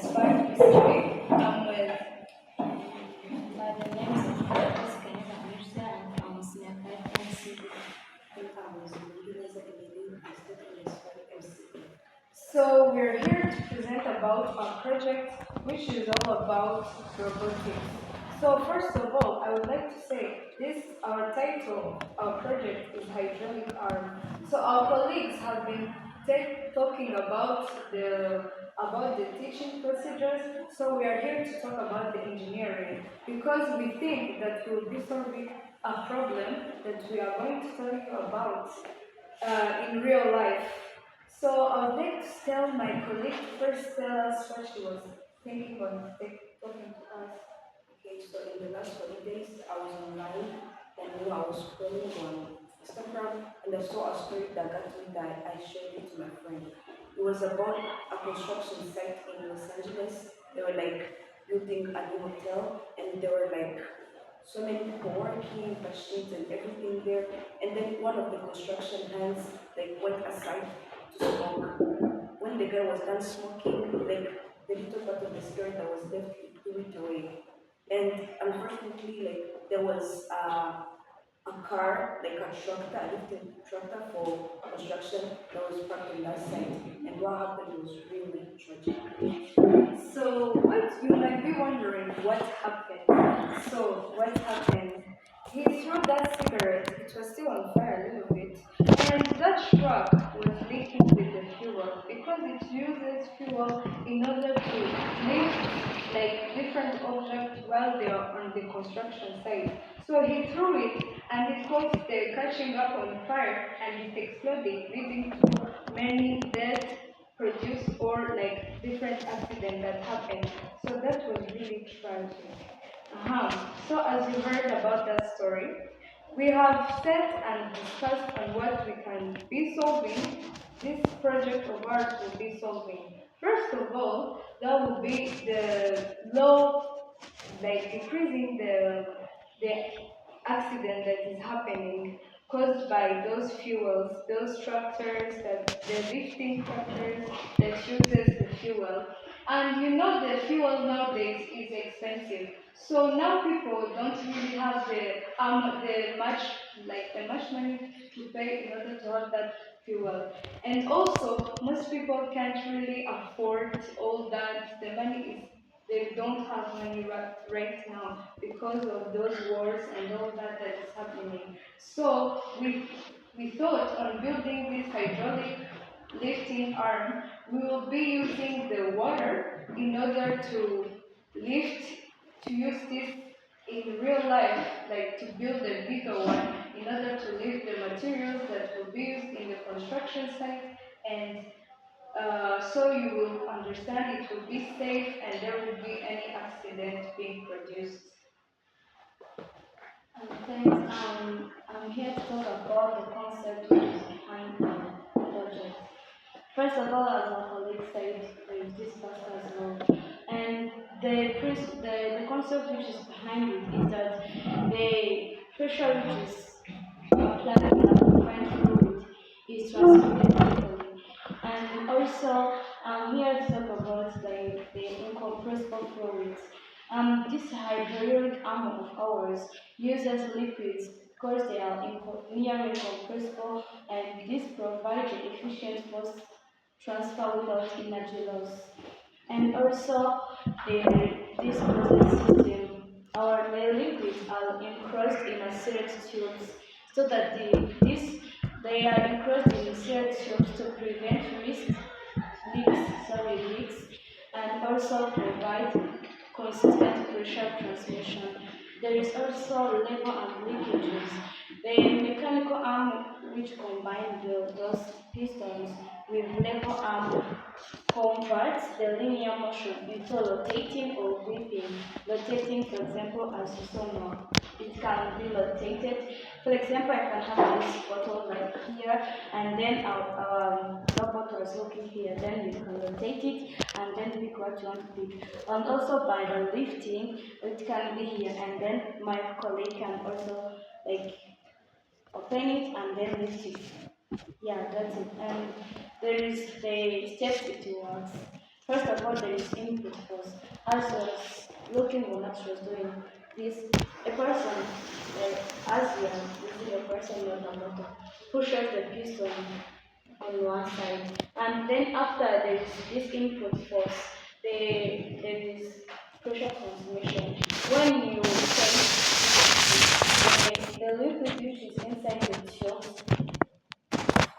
inspired this topic. I'm with By the name of Professor Kenneth Amirsa and from Sinapet MC. So we're here to present about our project, which is all about robotics. So first of all, I would like to say this our title, our project is hydraulic arm. So our colleagues have been talking about the teaching procedures. So we are here to talk about the engineering because we think that we will be solving a problem that we are going to tell you about in real life. So I would like to tell my colleague first tell us what she was thinking on talking to us. Okay, so in the last holidays, I was online and I was scrolling on Instagram and I saw a story that got me that I shared it to my friend. It was about a construction site in Los Angeles. They were like building a new hotel and there were like so many people working, machines and everything there. And then one of the construction hands like went aside to smoke. When the guy was done smoking, like the little part of the cigarette that was left, he threw it away. And unfortunately, like there was a car, like a tractor, a lifted tractor for construction that was parked on that side. And what happened was really tragic. So what you might be wondering what happened. So what happened? He threw that cigarette, it was still on fire a little bit, and that truck was leaking with the fuel because it uses fuel in order to lift like different objects while they are on the construction site. So he threw it and it caused the catching up on fire and it exploded, leading to many deaths produced or like different accidents that happened. So that was really tragic. So as you heard about that story, we have set and discussed on what we can be solving. This project of ours will be solving. First of all, that will be the low, like decreasing the accident that is happening caused by those fuels, those tractors, the lifting tractors that uses the fuel. And you know the fuel nowadays is expensive. So now people don't really have the much money to pay in order to have that fuel. And also most people can't really afford all that. The money is they don't have money right now because of those wars and all that is happening. So we thought on building this hydraulic lifting arm, we will be using the water in order to lift, to use this in real life, like to build a bigger one in order to lift the materials that will be used in the construction site and so you will understand it will be safe and there will be any accident being produced. Thanks. I'm here to talk about the concept which is behind the project. First of all, as my colleague said, we've discussed as well. And the concept which is behind it is that the pressure which is applied in a confined fluid is transmitted equally. And also, I'm here to talk about the incompressible fluids. This hydraulic arm of ours uses liquids because they are near incompressible and this provides the efficient force transfer without energy loss. And also, this process system, the liquids are enclosed in a sealed tubes so that they are enclosed in sealed tubes to prevent leaks, and also provide consistent pressure transmission. There is also lever and leakages. The mechanical arm which combines those pistons with lever arm converts the linear motion into rotating or whipping. Rotating, for example, as you saw now, it can be rotated. For example, I can have this bottle right here, and then our robot was looking here. Then you can rotate it and then pick what you want to pick. And also by the lifting, it can be here, and then my colleague can also like open it and then lift it. Yeah, that's it. And there is the steps it works. First of all, there is input. as she was looking on what she was doing, this a person, as we are using a person on the motor, pushes the piston on one side, and then after there is this input force, there is pressure transmission. When you take the liquid which is inside the tube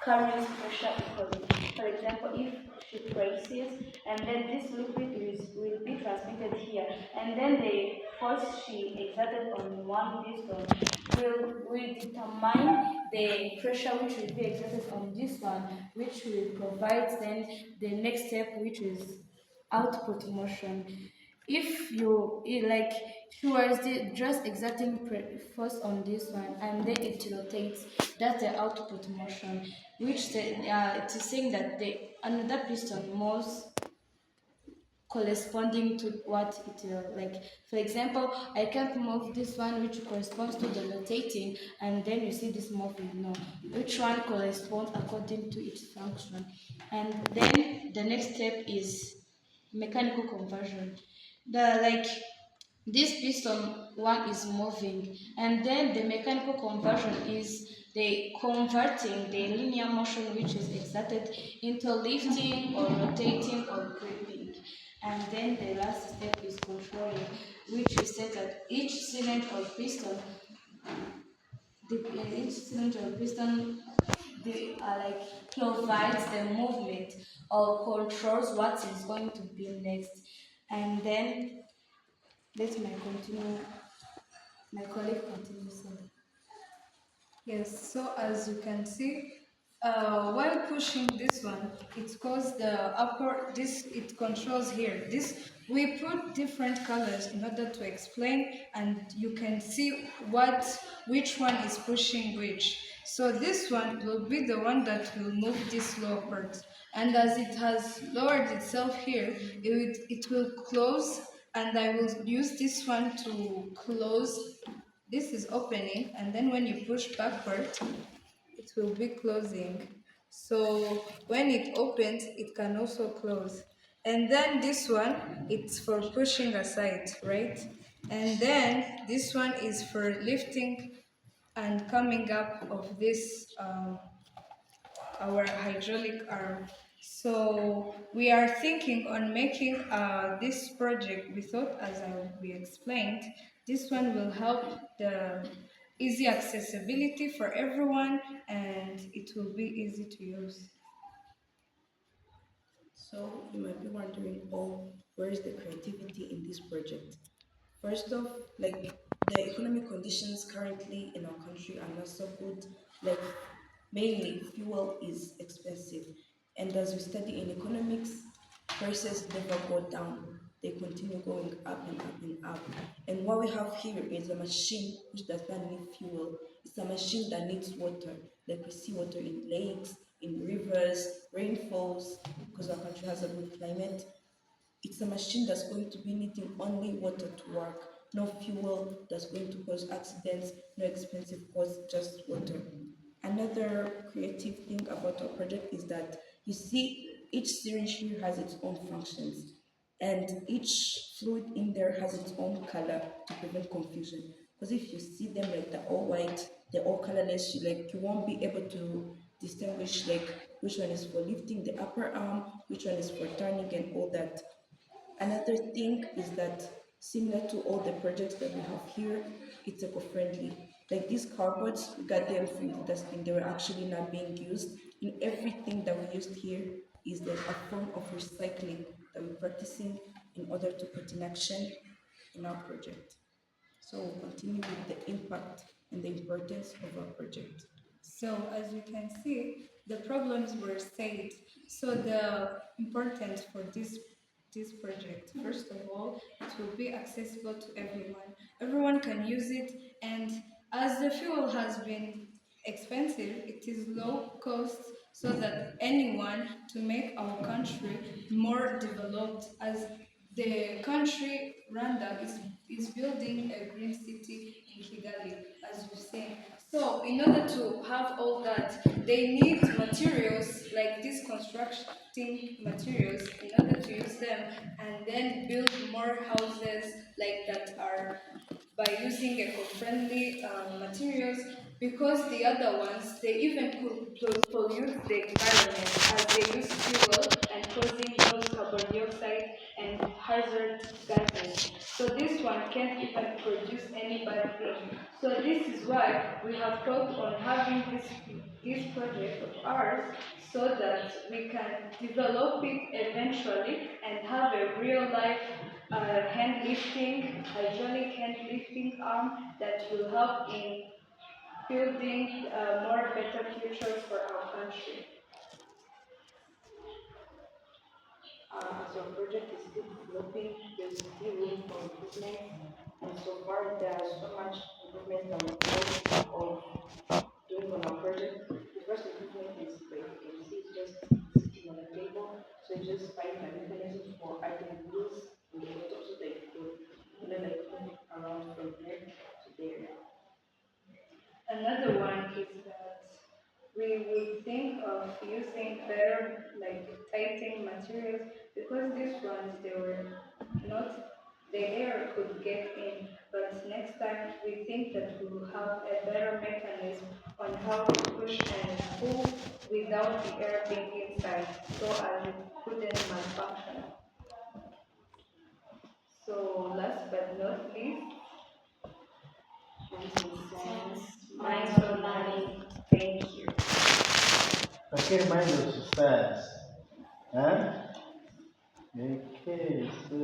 carries pressure equally. For example, if she presses and then this liquid will be transmitted here, and then the force she exerted on one piston will determine the pressure which will be exerted on this one, which will provide then the next step, which is output motion. If you like, she was just exerting force on this one and then it rotates, that's the output motion, which it is saying that the another piston moves corresponding to what it will like. For example, I can't move this one which corresponds to the rotating and then you see this moving. No, which one corresponds according to its function. And then the next step is mechanical conversion. The like this piston one is moving, and then the mechanical conversion is the converting the linear motion which is exerted into lifting or rotating or gripping. And then the last step is controlling, which is set that each cylinder or piston, they are like provides the movement or controls what is going to be next. And then let my continue, my colleague continue. Sorry. Yes, so as you can see, while pushing this one, it goes the upper, this it controls here. This, we put different colors in order to explain, and you can see which one is pushing which. So this one will be the one that will move this lower part. And as it has lowered itself here, it will close, and I will use this one to close. This is opening, and then when you push backward, it will be closing. So when it opens, it can also close. And then this one, it's for pushing aside, right? And then this one is for lifting and coming up of this our hydraulic arm. So we are thinking on making this project. We thought, as we explained, this one will help the easy accessibility for everyone, and it will be easy to use. So you might be wondering, oh, where is the creativity in this project? First off, like the economic conditions currently in our country are not so good. Like mainly fuel is expensive. And as we study in economics, prices never go down. They continue going up and up and up. And what we have here is a machine which does not need fuel. It's a machine that needs water. Like we see water in lakes, in rivers, rainfalls, because our country has a good climate. It's a machine that's going to be needing only water to work, no fuel that's going to cause accidents, no expensive cost, just water. Another creative thing about our project is that you see each syringe here has its own functions, and each fluid in there has its own color to prevent confusion. Because if you see them like they're all white, they're all colorless, you won't be able to distinguish like which one is for lifting the upper arm, which one is for turning and all that. Another thing is that similar to all the projects that we have here, it's eco-friendly. Like these cardboards, we got them from the dustbin. They were actually not being used. And everything that we used here is like a form of recycling that we're practicing in order to put in action in our project. So we'll continue with the impact and the importance of our project. So as you can see, the problems were said. So the importance for this project, first of all, it will be accessible to everyone. Everyone can use it, and as the fuel has been expensive, it is low cost, so that anyone to make our country more developed, as the country Rwanda is building a green city in Kigali, as you've seen. So in order to have all that, they need materials like this construction. shifting materials in order to use them and then build more houses like that are by using eco-friendly materials, because the other ones they even pollute the environment as they use fuel and causing those carbon dioxide and hazard gases. So this one can't even produce any bad thing. So this is why we have thought on having this project of ours, so that we can develop it eventually and have a real life hand lifting, hygienic hand lifting arm that will help in building more better futures for our country. As our project is still developing, there's still room for improvement, and so far there are so much improvement that we've thought of doing on our project. The first improvement is, like you can see, it's just sitting on the table, so you just find a mechanism for adding wheels in the bottom so that you could, like move around from there to there. Another one is that we would think of using better like tightening materials, because these ones they were not, the air could get in, but next time we think that we will have a better mechanism on how to push and pull without the air being inside, so as it couldn't malfunction. So last but not least, Minds minds online. online. Thank you. Okay, mind those fast. Huh? Okay, so